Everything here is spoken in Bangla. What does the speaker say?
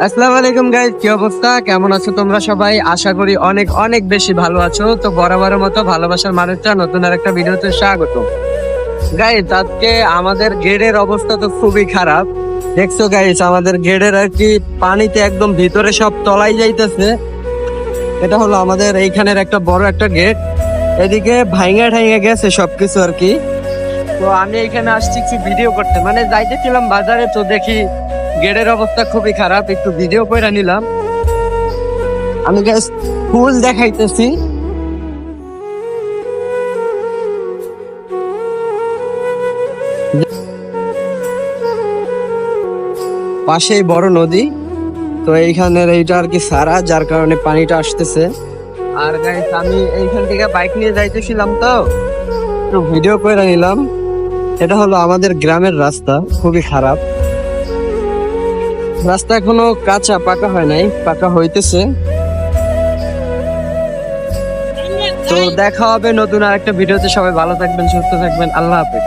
আসসালামু আলাইকুম গাইস, কি অবস্থা? কেমন আছো তোমরা সবাই? আশা করি অনেক অনেক বেশি ভালো আছো। তো বরাবরের মতো ভালোবাসার মানুষটা নতুন আর একটা ভিডিওতে স্বাগত। গাইস, আজকে আমাদের গেটের অবস্থা তো খুবই খারাপ। দেখছো গাইস, আমাদের গেটের আর কি পানিতে একদম ভিতরে সব তলাই যাইতেছে। এটা হলো আমাদের এইখানের একটা বড় একটা গেট। এদিকে ভাইঙা ঠাইঙা গেছে সবকিছু আর কি। তো আমি এখানে আসছি একটু ভিডিও করতে, মানে যাইতেছিলাম বাজারে, তো দেখি গেটের অবস্থা খুবই খারাপ, একটু ভিডিও করে নিলাম। আমি গাইস ফুল দেখাইতেছি। পাশেই বড় নদী, তো এইখানের এইটা আর কি সারা, যার কারণে পানিটা আসতেছে। আর গাইস আমি এইখান থেকে বাইক নিয়ে যাইতেছিলাম, তো একটু ভিডিও করে নিলাম। এটা হলো আমাদের গ্রামের রাস্তা, খুবই খারাপ রাস্তা, এখনো কাঁচা, পাকা হয় নাই, পাকা হইতেছে। তো দেখা হবে নতুন আরেকটা ভিডিওতে। সবাই ভালো থাকবেন, সুস্থ থাকবেন, আল্লাহ হাফেজ।